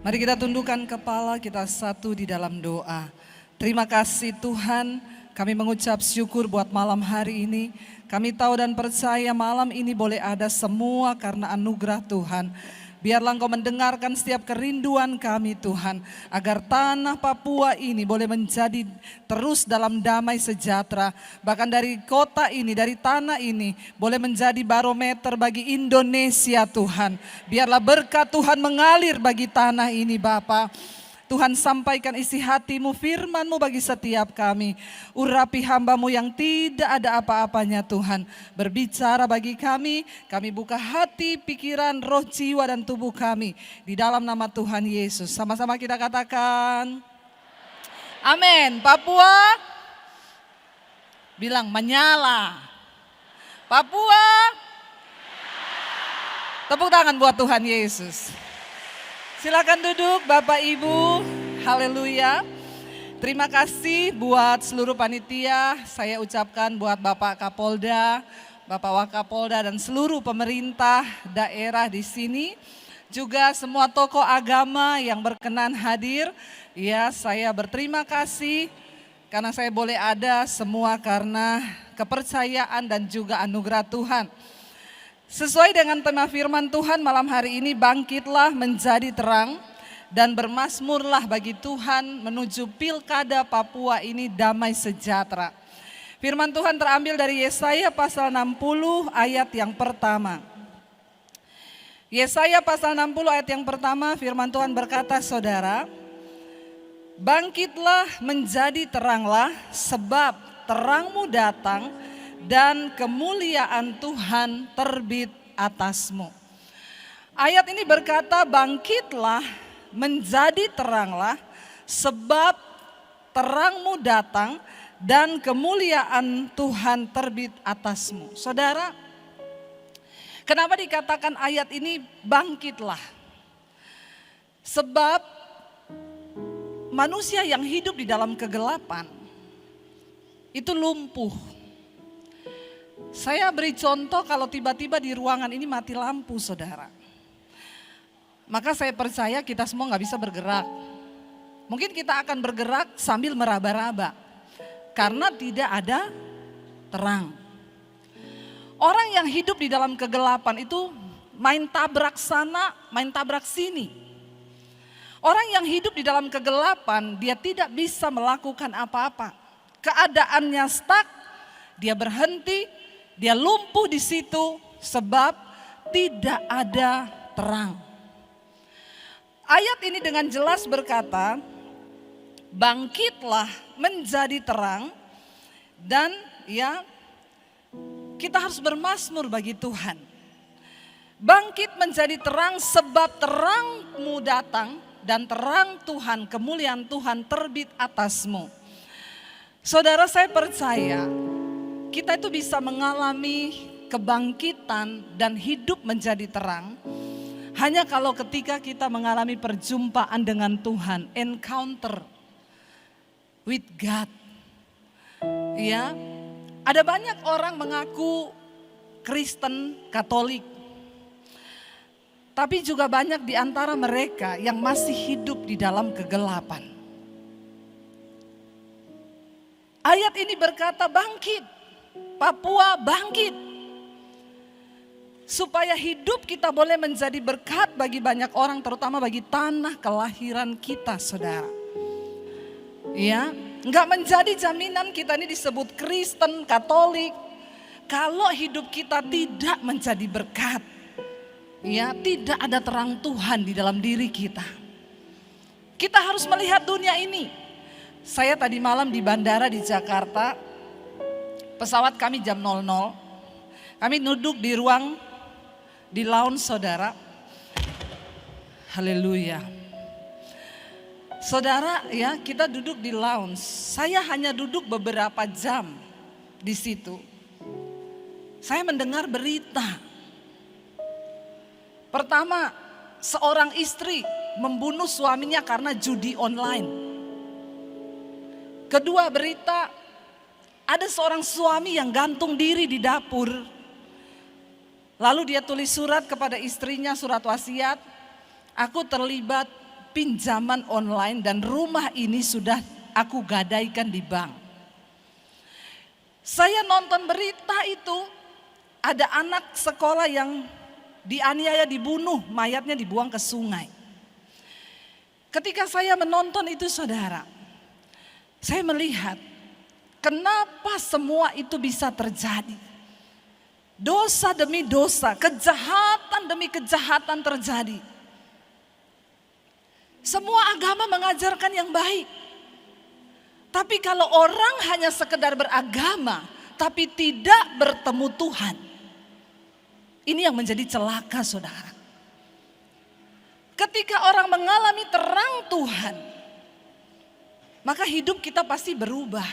Mari kita tundukkan kepala, kita satu di dalam doa. Terima kasih Tuhan, kami mengucap syukur buat malam hari ini. Kami tahu dan percaya malam ini boleh ada semua karena anugerah Tuhan. Biarlah Engkau mendengarkan setiap kerinduan kami Tuhan, agar tanah Papua ini boleh menjadi terus dalam damai sejahtera. Bahkan dari kota ini, dari tanah ini boleh menjadi barometer bagi Indonesia Tuhan. Biarlah berkat Tuhan mengalir bagi tanah ini Bapa. Tuhan sampaikan isi hati-Mu, firman-Mu bagi setiap kami. Urapi hamba-Mu yang tidak ada apa-apanya Tuhan. Berbicara bagi kami buka hati, pikiran, roh, jiwa dan tubuh kami. Di dalam nama Tuhan Yesus. Sama-sama kita katakan. Amin. Papua, bilang menyala. Papua, tepuk tangan buat Tuhan Yesus. Silakan duduk Bapak Ibu, haleluya. Terima kasih buat seluruh panitia, saya ucapkan buat Bapak Kapolda, Bapak Wakapolda dan seluruh pemerintah daerah di sini. Juga semua tokoh agama yang berkenan hadir, ya saya berterima kasih karena saya boleh ada semua karena kepercayaan dan juga anugerah Tuhan. Sesuai dengan tema firman Tuhan malam hari ini, bangkitlah menjadi terang dan bermasmurlah bagi Tuhan menuju pilkada Papua ini damai sejahtera. Firman Tuhan terambil dari Yesaya pasal 60 ayat yang pertama. Yesaya pasal 60 ayat yang pertama, firman Tuhan berkata, saudara, bangkitlah menjadi teranglah sebab terangmu datang dan kemuliaan Tuhan terbit atasmu. Ayat ini berkata bangkitlah menjadi teranglah sebab terangmu datang dan kemuliaan Tuhan terbit atasmu. Saudara, kenapa dikatakan ayat ini bangkitlah? Sebab manusia yang hidup di dalam kegelapan itu lumpuh. Saya beri contoh kalau tiba-tiba di ruangan ini mati lampu saudara. Maka saya percaya kita semua gak bisa bergerak. Mungkin kita akan bergerak sambil meraba-raba. Karena tidak ada terang. Orang yang hidup di dalam kegelapan itu main tabrak sana, main tabrak sini. Orang yang hidup di dalam kegelapan dia tidak bisa melakukan apa-apa. Keadaannya stuck, dia berhenti. Dia lumpuh di situ sebab tidak ada terang. Ayat ini dengan jelas berkata, bangkitlah menjadi terang dan ya kita harus bermasmur bagi Tuhan. Bangkit menjadi terang sebab terangmu datang dan terang Tuhan, kemuliaan Tuhan terbit atasmu. Saudara, saya percaya kita itu bisa mengalami kebangkitan dan hidup menjadi terang hanya kalau ketika kita mengalami perjumpaan dengan Tuhan, encounter with God. Ya, ada banyak orang mengaku Kristen, Katolik, tapi juga banyak di antara mereka yang masih hidup di dalam kegelapan. Ayat ini berkata bangkit. Papua bangkit. Supaya hidup kita boleh menjadi berkat bagi banyak orang, terutama bagi tanah kelahiran kita, saudara. Ya, enggak menjadi jaminan kita ini disebut Kristen, Katolik, kalau hidup kita tidak menjadi berkat. Ya, tidak ada terang Tuhan di dalam diri kita. Kita harus melihat dunia ini. Saya tadi malam di bandara di Jakarta, pesawat kami jam 00. Kami duduk di ruang, di lounge saudara. Haleluya. Saudara ya, kita duduk di lounge. Saya hanya duduk beberapa jam di situ. Saya mendengar berita. Pertama, seorang istri membunuh suaminya karena judi online. Kedua berita, ada seorang suami yang gantung diri di dapur. Lalu dia tulis surat kepada istrinya, surat wasiat. Aku terlibat pinjaman online dan rumah ini sudah aku gadaikan di bank. Saya nonton berita itu, ada anak sekolah yang dianiaya, dibunuh, mayatnya dibuang ke sungai. Ketika saya menonton itu saudara, saya melihat kenapa semua itu bisa terjadi. Dosa demi dosa, kejahatan demi kejahatan terjadi. Semua agama mengajarkan yang baik. Tapi kalau orang hanya sekedar beragama, tapi tidak bertemu Tuhan, ini yang menjadi celaka saudara. Ketika orang mengalami terang Tuhan, maka hidup kita pasti berubah.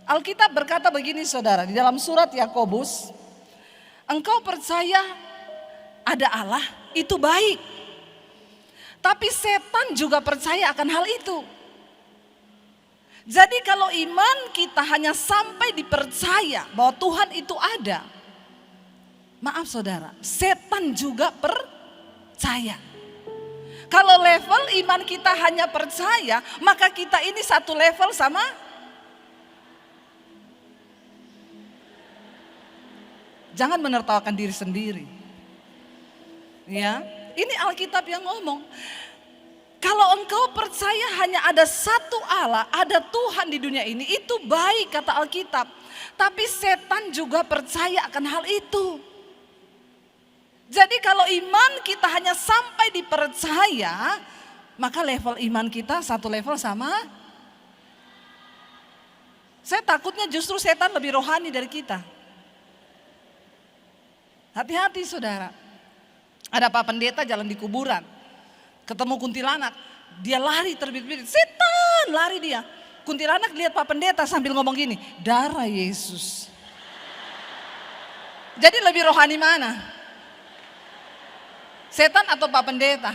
Alkitab berkata begini saudara, di dalam surat Yakobus, engkau percaya ada Allah, itu baik. Tapi setan juga percaya akan hal itu. Jadi kalau iman kita hanya sampai dipercaya bahwa Tuhan itu ada, maaf saudara, setan juga percaya. Kalau level iman kita hanya percaya, maka kita ini satu level sama jangan menertawakan diri sendiri. Ya, ini Alkitab yang ngomong. Kalau engkau percaya hanya ada satu Allah, ada Tuhan di dunia ini, itu baik kata Alkitab. Tapi setan juga percaya akan hal itu. Jadi kalau iman kita hanya sampai dipercaya, maka level iman kita satu level sama. Saya takutnya justru setan lebih rohani dari kita. Hati-hati saudara. Ada Pak Pendeta jalan di kuburan, ketemu kuntilanak, dia lari terbit-bit, setan lari dia. Kuntilanak lihat Pak Pendeta sambil ngomong gini, darah Yesus. Jadi lebih rohani mana? Setan atau Pak Pendeta?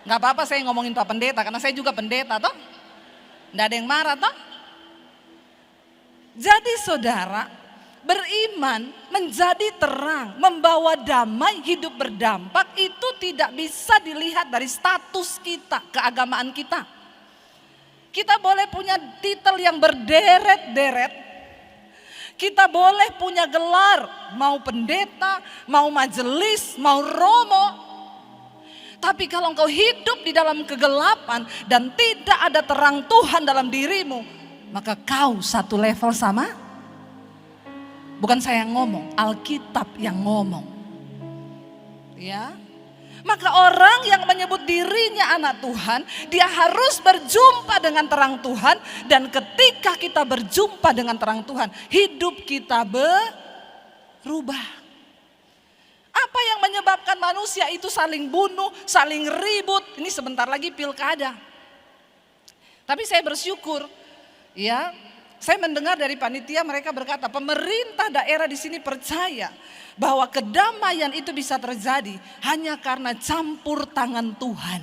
Gak apa-apa saya ngomongin Pak Pendeta, karena saya juga pendeta toh. Gak ada yang marah toh. Jadi saudara, beriman menjadi terang, membawa damai, hidup berdampak, itu tidak bisa dilihat dari status kita, keagamaan kita. Kita boleh punya titel yang berderet-deret, kita boleh punya gelar, mau pendeta, mau majelis, mau romo. Tapi kalau engkau hidup di dalam kegelapan dan tidak ada terang Tuhan dalam dirimu, maka kau satu level sama. Bukan saya yang ngomong, Alkitab yang ngomong. Ya. Maka orang yang menyebut dirinya anak Tuhan, dia harus berjumpa dengan terang Tuhan. Dan ketika kita berjumpa dengan terang Tuhan, hidup kita berubah. Apa yang menyebabkan manusia itu saling bunuh, saling ribut? Ini sebentar lagi pilkada. Tapi saya bersyukur, ya. Saya mendengar dari panitia, mereka berkata pemerintah daerah di sini percaya bahwa kedamaian itu bisa terjadi hanya karena campur tangan Tuhan.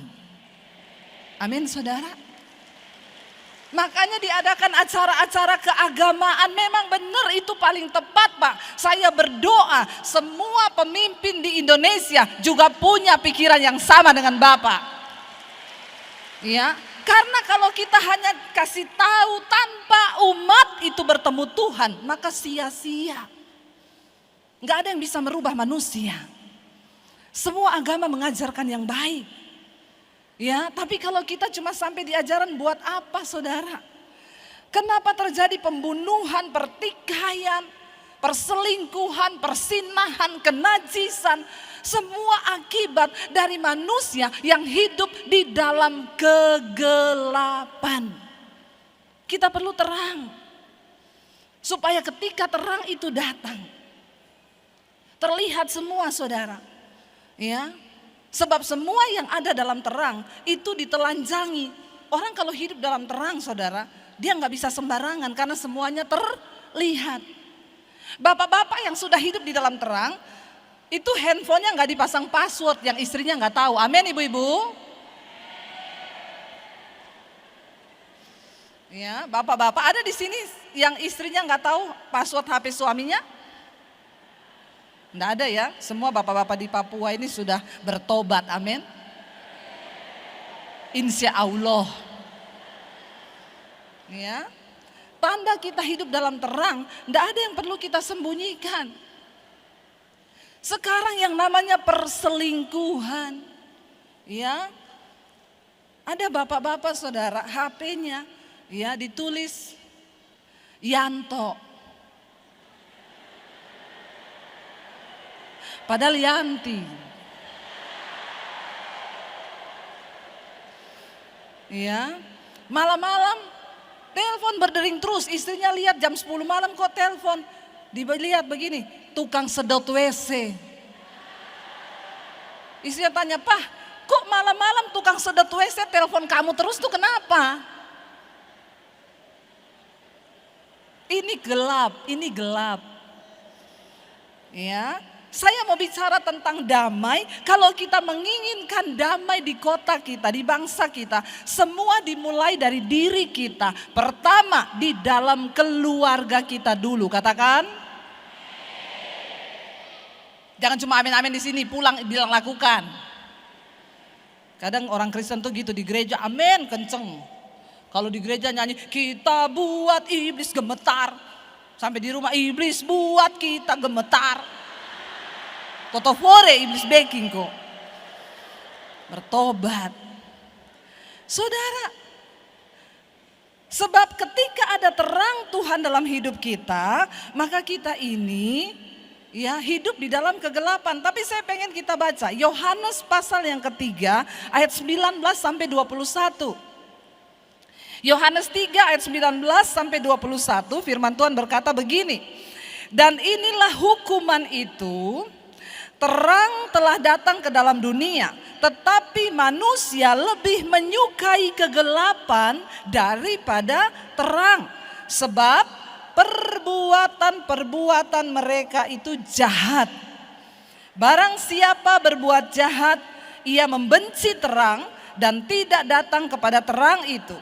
Amin saudara. Makanya diadakan acara-acara keagamaan, memang benar itu paling tepat Pak. Saya berdoa semua pemimpin di Indonesia juga punya pikiran yang sama dengan Bapak. Ya. Karena kalau kita hanya kasih tahu tanpa umat itu bertemu Tuhan, maka sia-sia. Enggak ada yang bisa merubah manusia. Semua agama mengajarkan yang baik. Ya, tapi kalau kita cuma sampai di ajaran buat apa saudara? Kenapa terjadi pembunuhan, pertikaian, perselingkuhan, persinahan, kenajisan? Semua akibat dari manusia yang hidup di dalam kegelapan. Kita perlu terang. Supaya ketika terang itu datang, terlihat semua saudara. Ya, sebab semua yang ada dalam terang itu ditelanjangi. Orang kalau hidup dalam terang saudara, dia nggak bisa sembarangan karena semuanya terlihat. Bapak-bapak yang sudah hidup di dalam terang, itu handphonenya nggak dipasang password yang istrinya nggak tahu. Amin ibu-ibu. Ya, bapak-bapak ada di sini yang istrinya nggak tahu password HP suaminya? Enggak ada ya, semua bapak-bapak di Papua ini sudah bertobat, amin. Insya Allah. Ya, tanda kita hidup dalam terang, enggak ada yang perlu kita sembunyikan. Sekarang yang namanya perselingkuhan, ya, ada bapak-bapak saudara, HP-nya, ya ditulis Yanto. Padahal Yanti. Ya, malam-malam telepon berdering terus, istrinya lihat jam 10 malam kok telepon. Dilihat begini, tukang sedot WC. Istrinya tanya, "Pak, kok malam-malam tukang sedot WC telepon kamu terus tuh kenapa?" Ini gelap, ini gelap. Ya, saya mau bicara tentang damai. Kalau kita menginginkan damai di kota kita, di bangsa kita, semua dimulai dari diri kita. Pertama, di dalam keluarga kita dulu. Katakan. Jangan cuma amin-amin di sini, pulang bilang lakukan. Kadang orang Kristen tuh gitu di gereja, amin kenceng. Kalau di gereja nyanyi, kita buat iblis gemetar. Sampai di rumah, iblis buat kita gemetar. Totofore iblis baking kok. Bertobat. Saudara, sebab ketika ada terang Tuhan dalam hidup kita, maka kita ini ya hidup di dalam kegelapan. Tapi saya pengen kita baca Yohanes pasal yang ketiga ayat 19 sampai 21. Yohanes 3 ayat 19 sampai 21, firman Tuhan berkata begini. Dan inilah hukuman itu, terang telah datang ke dalam dunia, tetapi manusia lebih menyukai kegelapan daripada terang. Sebab perbuatan-perbuatan mereka itu jahat. Barang siapa berbuat jahat, ia membenci terang dan tidak datang kepada terang itu.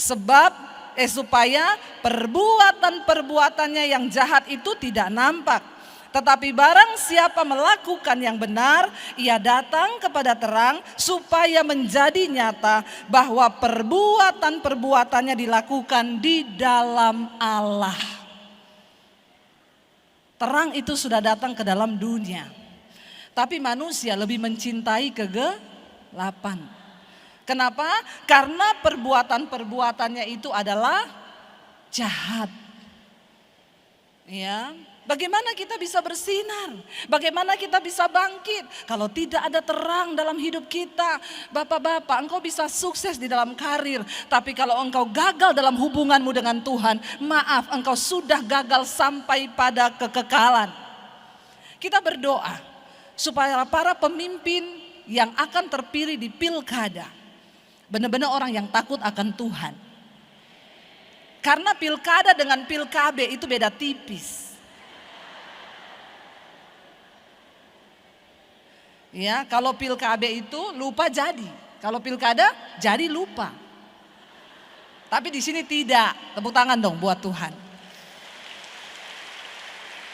Supaya perbuatan-perbuatannya yang jahat itu tidak nampak. Tetapi barang siapa melakukan yang benar, ia datang kepada terang supaya menjadi nyata bahwa perbuatan-perbuatannya dilakukan di dalam Allah. Terang itu sudah datang ke dalam dunia. Tapi manusia lebih mencintai kegelapan. Kenapa? Karena perbuatan-perbuatannya itu adalah jahat. Ya, bagaimana kita bisa bersinar? Bagaimana kita bisa bangkit? Kalau tidak ada terang dalam hidup kita, bapak-bapak, engkau bisa sukses di dalam karir. Tapi kalau engkau gagal dalam hubunganmu dengan Tuhan, maaf, engkau sudah gagal sampai pada kekekalan. Kita berdoa supaya para pemimpin yang akan terpilih di pilkada, benar-benar orang yang takut akan Tuhan. Karena pilkada dengan pilkabe itu beda tipis. Ya, kalau pilkabe itu lupa jadi. Kalau pilkada jadi lupa. Tapi di sini tidak. Tepuk tangan dong buat Tuhan.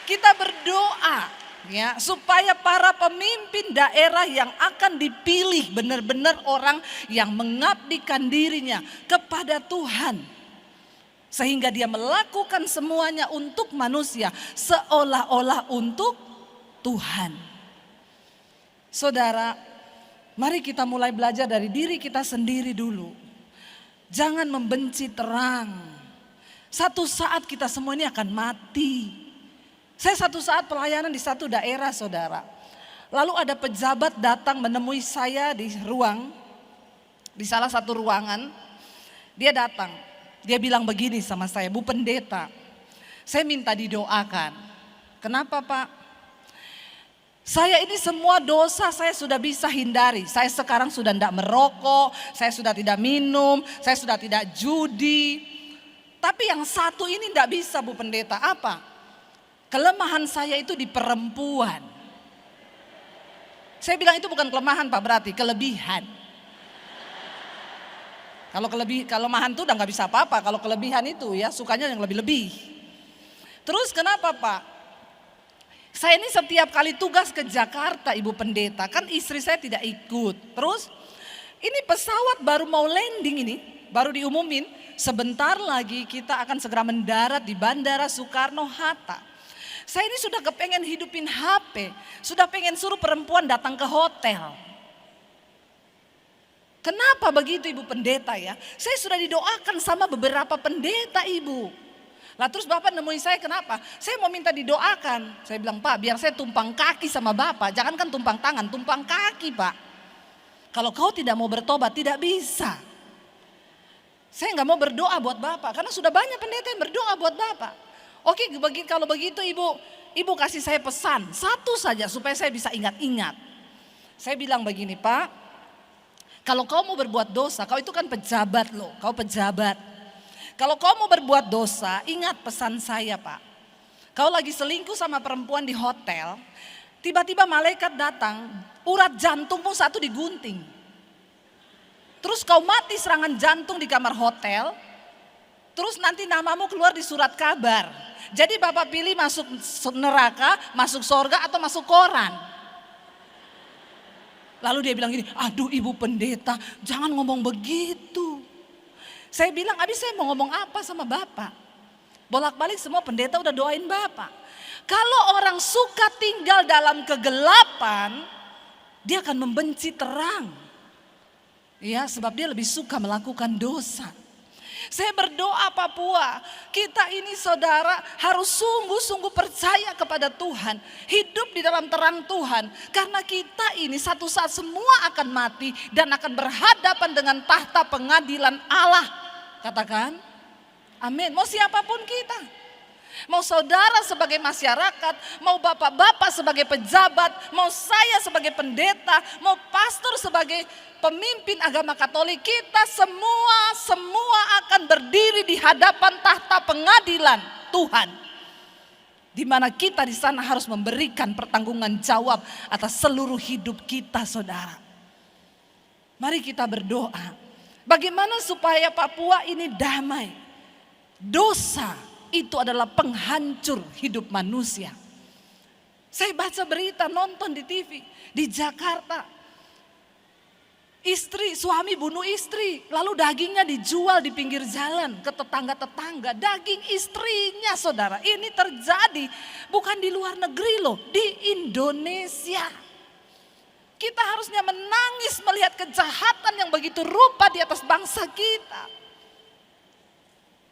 Kita berdoa ya, supaya para pemimpin daerah yang akan dipilih benar-benar orang yang mengabdikan dirinya kepada Tuhan. Sehingga dia melakukan semuanya untuk manusia seolah-olah untuk Tuhan. Saudara, mari kita mulai belajar dari diri kita sendiri dulu. Jangan membenci terang. Satu saat kita semua ini akan mati. Saya satu saat pelayanan di satu daerah, saudara. Lalu ada pejabat datang menemui saya di salah satu ruangan. Dia datang, dia bilang begini sama saya, "Bu Pendeta, saya minta didoakan." "Kenapa, Pak?" "Saya ini semua dosa saya sudah bisa hindari. Saya sekarang sudah tidak merokok, saya sudah tidak minum, saya sudah tidak judi. Tapi yang satu ini tidak bisa, Bu Pendeta." "Apa?" "Kelemahan saya itu di perempuan." Saya bilang itu bukan kelemahan Pak, berarti kelebihan. Kalau kelemahan itu udah gak bisa apa-apa. Kalau kelebihan itu ya sukanya yang lebih-lebih. "Terus kenapa Pak?" Saya ini setiap kali tugas ke Jakarta, Ibu Pendeta, kan istri saya tidak ikut. Terus ini pesawat baru mau landing ini, baru diumumin, sebentar lagi kita akan segera mendarat di Bandara Soekarno-Hatta. Saya ini sudah kepengen hidupin HP, sudah pengen suruh perempuan datang ke hotel. Kenapa begitu Ibu Pendeta ya? Saya sudah didoakan sama beberapa pendeta Ibu. Lah terus Bapak nemuin saya kenapa? Saya mau minta didoakan. Saya bilang, Pak, biar saya tumpang kaki sama Bapak. Jangankan tumpang tangan, tumpang kaki Pak. Kalau kau tidak mau bertobat, tidak bisa. Saya nggak mau berdoa buat Bapak. Karena sudah banyak pendeta yang berdoa buat Bapak. Oke, kalau begitu Ibu kasih saya pesan. Satu saja supaya saya bisa ingat-ingat. Saya bilang begini, Pak. Kalau kau mau berbuat dosa, kau itu kan pejabat loh. Kau pejabat. Kalau kau mau berbuat dosa, ingat pesan saya Pak. Kau lagi selingkuh sama perempuan di hotel, tiba-tiba malaikat datang, urat jantungmu satu digunting. Terus kau mati serangan jantung di kamar hotel, terus nanti namamu keluar di surat kabar. Jadi Bapak pilih masuk neraka, masuk sorga atau masuk koran. Lalu dia bilang gini, aduh Ibu Pendeta jangan ngomong begitu. Saya bilang, abis saya mau ngomong apa sama Bapak? Bolak-balik semua pendeta udah doain Bapak. Kalau orang suka tinggal dalam kegelapan, dia akan membenci terang. Ya, sebab dia lebih suka melakukan dosa. Saya berdoa Papua, kita ini saudara harus sungguh-sungguh percaya kepada Tuhan. Hidup di dalam terang Tuhan. Karena kita ini satu saat semua akan mati dan akan berhadapan dengan tahta pengadilan Allah. Katakan, amin. Mau siapapun kita. Mau saudara sebagai masyarakat, mau bapak-bapak sebagai pejabat, mau saya sebagai pendeta, mau pastor sebagai pemimpin agama Katolik, kita semua akan berdiri di hadapan tahta pengadilan Tuhan. Di mana kita di sana harus memberikan pertanggungan jawab atas seluruh hidup kita, saudara. Mari kita berdoa. Bagaimana supaya Papua ini damai? Dosa itu adalah penghancur hidup manusia. Saya baca berita, nonton di TV di Jakarta. Suami bunuh istri, lalu dagingnya dijual di pinggir jalan ke tetangga-tetangga. Daging istrinya, saudara, ini terjadi bukan di luar negeri loh, di Indonesia. Kita harusnya menangis melihat kejahatan yang begitu rupa di atas bangsa kita.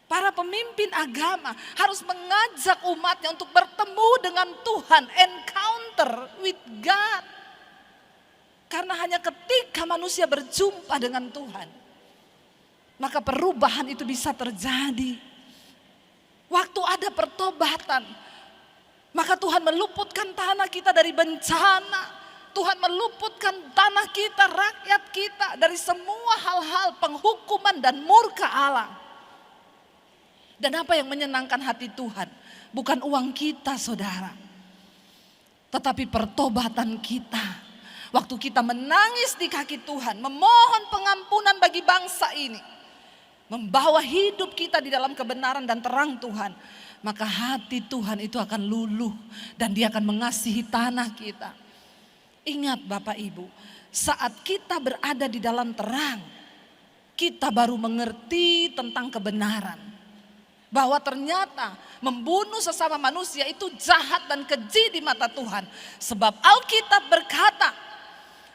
Para pemimpin agama harus mengajak umatnya untuk bertemu dengan Tuhan, encounter with God. Karena hanya ketika manusia berjumpa dengan Tuhan, maka perubahan itu bisa terjadi. Waktu ada pertobatan, maka Tuhan meluputkan tanah kita dari bencana. Tuhan meluputkan tanah kita, rakyat kita dari semua hal-hal penghukuman dan murka Allah. Dan apa yang menyenangkan hati Tuhan? Bukan uang kita, saudara. Tetapi pertobatan kita. Waktu kita menangis di kaki Tuhan, memohon pengampunan bagi bangsa ini. Membawa hidup kita di dalam kebenaran dan terang Tuhan. Maka hati Tuhan itu akan luluh dan Dia akan mengasihi tanah kita. Ingat Bapak Ibu, saat kita berada di dalam terang, kita baru mengerti tentang kebenaran. Bahwa ternyata membunuh sesama manusia itu jahat dan keji di mata Tuhan. Sebab Alkitab berkata,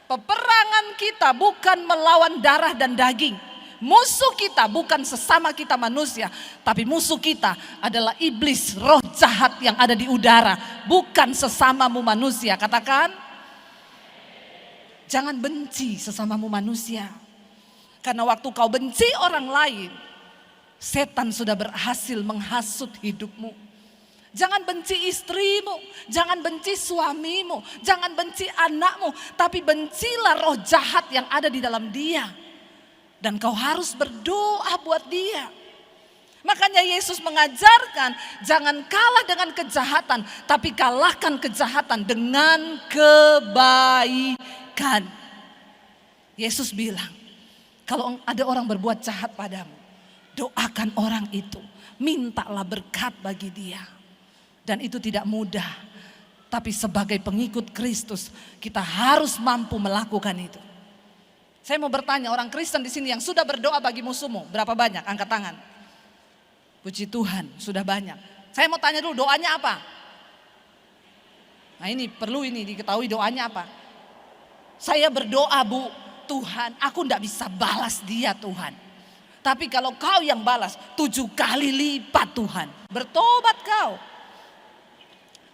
peperangan kita bukan melawan darah dan daging. Musuh kita bukan sesama kita manusia, tapi musuh kita adalah iblis, roh jahat yang ada di udara. Bukan sesamamu manusia. Katakan, jangan benci sesamamu manusia. Karena waktu kau benci orang lain, setan sudah berhasil menghasut hidupmu. Jangan benci istrimu, jangan benci suamimu, jangan benci anakmu, tapi bencilah roh jahat yang ada di dalam dia. Dan kau harus berdoa buat dia. Makanya Yesus mengajarkan, jangan kalah dengan kejahatan, tapi kalahkan kejahatan dengan kebaikan. Yesus bilang, kalau ada orang berbuat jahat padamu, doakan orang itu, mintalah berkat bagi dia. Dan itu tidak mudah. Tapi sebagai pengikut Kristus, kita harus mampu melakukan itu. Saya mau bertanya, orang Kristen di sini yang sudah berdoa bagi musuhmu, berapa banyak? Angkat tangan. Puji Tuhan, sudah banyak. Saya mau tanya dulu, doanya apa? Nah ini perlu ini diketahui doanya apa. Saya berdoa, Bu, Tuhan, aku tidak bisa balas dia, Tuhan. Tapi kalau kau yang balas, 7 kali lipat, Tuhan. Bertobat kau.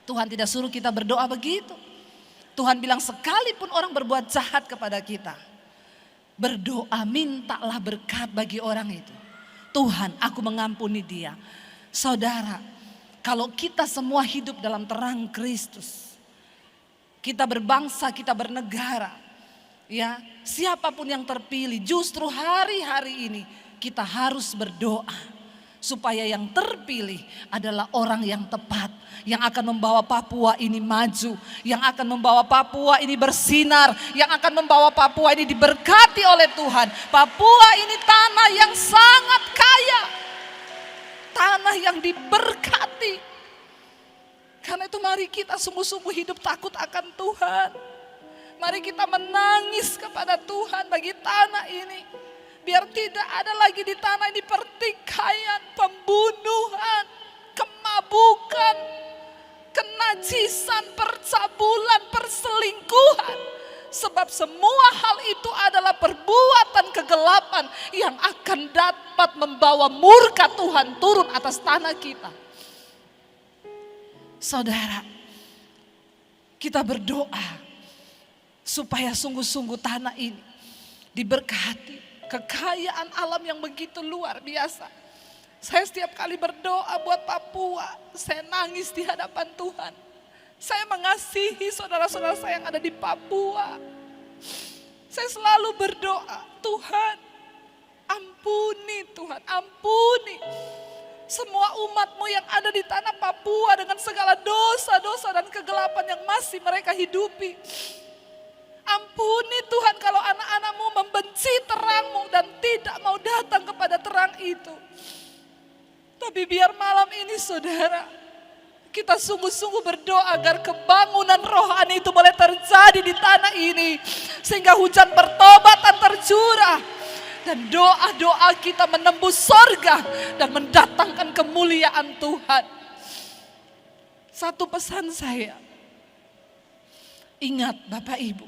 Tuhan tidak suruh kita berdoa begitu. Tuhan bilang sekalipun orang berbuat jahat kepada kita, berdoa, mintalah berkat bagi orang itu. Tuhan, aku mengampuni dia. Saudara, kalau kita semua hidup dalam terang Kristus, kita berbangsa, kita bernegara, ya, siapapun yang terpilih, justru hari-hari ini kita harus berdoa supaya yang terpilih adalah orang yang tepat, yang akan membawa Papua ini maju, yang akan membawa Papua ini bersinar, yang akan membawa Papua ini diberkati oleh Tuhan. Papua ini tanah yang sangat kaya, tanah yang diberkati. Karena itu mari kita sungguh-sungguh hidup takut akan Tuhan. Mari kita menangis kepada Tuhan bagi tanah ini. Biar tidak ada lagi di tanah ini pertikaian, pembunuhan, kemabukan, kenajisan, percabulan, perselingkuhan. Sebab semua hal itu adalah perbuatan kegelapan yang akan dapat membawa murka Tuhan turun atas tanah kita. Saudara, kita berdoa supaya sungguh-sungguh tanah ini diberkati. Kekayaan alam yang begitu luar biasa. Saya setiap kali berdoa buat Papua, saya nangis di hadapan Tuhan. Saya mengasihi saudara-saudara saya yang ada di Papua. Saya selalu berdoa, Tuhan, ampuni Tuhan, ampuni semua umatmu yang ada di tanah Papua dengan segala dosa-dosa dan kegelapan yang masih mereka hidupi. Ampuni Tuhan kalau anak-anakmu membenci terangmu dan tidak mau datang kepada terang itu. Tapi biar malam ini saudara, kita sungguh-sungguh berdoa agar kebangunan rohani itu boleh terjadi di tanah ini. Sehingga hujan pertobatan tercurah. Dan doa-doa kita menembus sorga dan mendatangkan kemuliaan Tuhan. Satu pesan saya, ingat Bapak Ibu,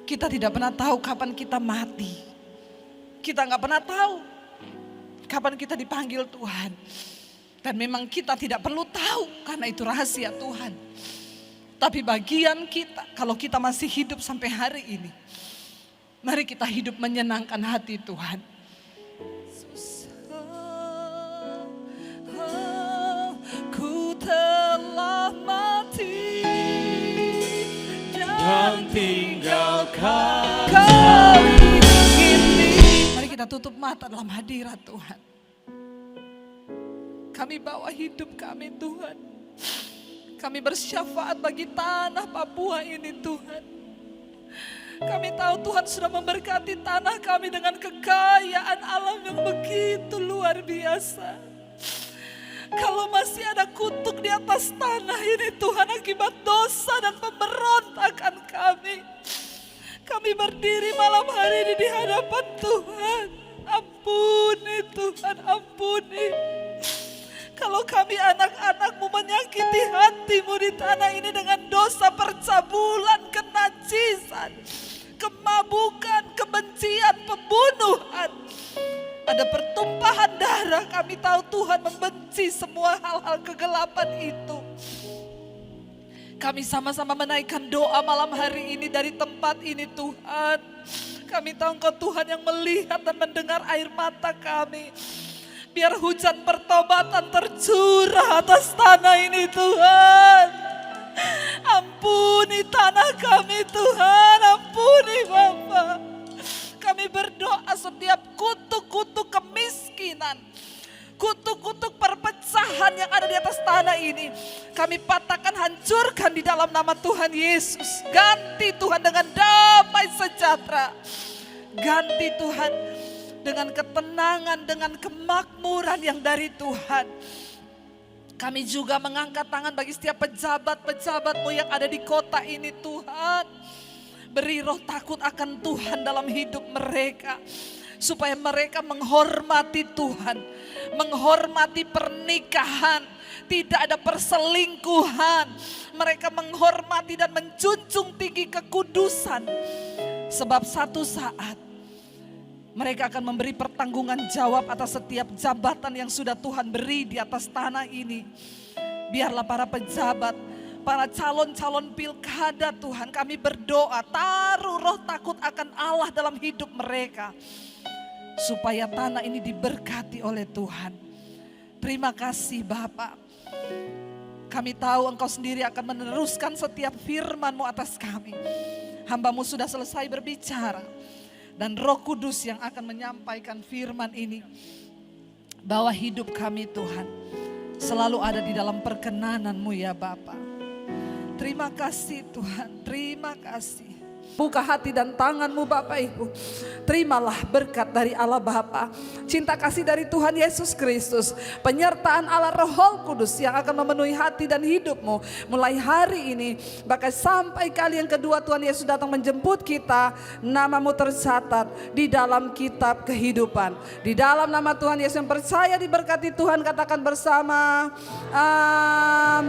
kita tidak pernah tahu kapan kita mati. Kita nggak pernah tahu kapan kita dipanggil Tuhan. Dan memang kita tidak perlu tahu karena itu rahasia Tuhan. Tapi bagian kita, kalau kita masih hidup sampai hari ini, mari kita hidup menyenangkan hati Tuhan. Ku telah mati dan tinggalkan kali ini. Mari kita tutup mata dalam hadirat Tuhan. Kami bawa hidup kami Tuhan. Kami bersyafaat bagi tanah Papua ini Tuhan. Kami tahu Tuhan sudah memberkati tanah kami dengan kekayaan alam yang begitu luar biasa. Kalau masih ada kutuk di atas tanah ini Tuhan akibat dosa dan pemberontakan kami berdiri malam hari ini di hadapan Tuhan. Ampuni Tuhan, ampuni. Kalau kami anak-anakmu menyakiti hatimu di tanah ini dengan dosa percabulan, kenajisan, kemabukan, kebencian, pembunuhan, ada pertumpahan darah, kami tahu Tuhan membenci semua hal-hal kegelapan itu. Kami sama-sama menaikkan doa malam hari ini dari tempat ini Tuhan. Kami tahu Engkau Tuhan yang melihat dan mendengar air mata kami. Biar hujan pertobatan tercurah atas tanah ini Tuhan. Ampuni tanah kami Tuhan, ampuni Bapa. Kami berdoa setiap kutuk-kutuk kemiskinan, kutuk-kutuk perpecahan yang ada di atas tanah ini, kami patahkan, hancurkan di dalam nama Tuhan Yesus. Ganti Tuhan dengan damai sejahtera. Ganti Tuhan dengan ketenangan, dengan kemakmuran yang dari Tuhan. Kami juga mengangkat tangan bagi setiap pejabat-pejabat-Mu yang ada di kota ini Tuhan. Beri roh takut akan Tuhan dalam hidup mereka. Supaya mereka menghormati Tuhan. Menghormati pernikahan. Tidak ada perselingkuhan. Mereka menghormati dan menjunjung tinggi kekudusan. Sebab satu saat mereka akan memberi pertanggungan jawab atas setiap jabatan yang sudah Tuhan beri di atas tanah ini. Biarlah para pejabat, para calon-calon pilkada Tuhan, kami berdoa taruh roh takut akan Allah dalam hidup mereka. Supaya tanah ini diberkati oleh Tuhan. Terima kasih Bapak. Kami tahu Engkau sendiri akan meneruskan setiap firman-Mu atas kami. Hamba-Mu sudah selesai berbicara. Dan Roh Kudus yang akan menyampaikan firman ini. Bahwa hidup kami Tuhan selalu ada di dalam perkenanan-Mu ya Bapa. Terima kasih Tuhan, terima kasih. Buka hati dan tangan-Mu Bapak Ibu. Terimalah berkat dari Allah Bapa, cinta kasih dari Tuhan Yesus Kristus, penyertaan Allah Roh Kudus yang akan memenuhi hati dan hidupmu mulai hari ini. Bahkan sampai kali yang kedua Tuhan Yesus datang menjemput kita, nama-Mu tercatat di dalam kitab kehidupan. Di dalam nama Tuhan Yesus yang percaya diberkati Tuhan, katakan bersama, amin.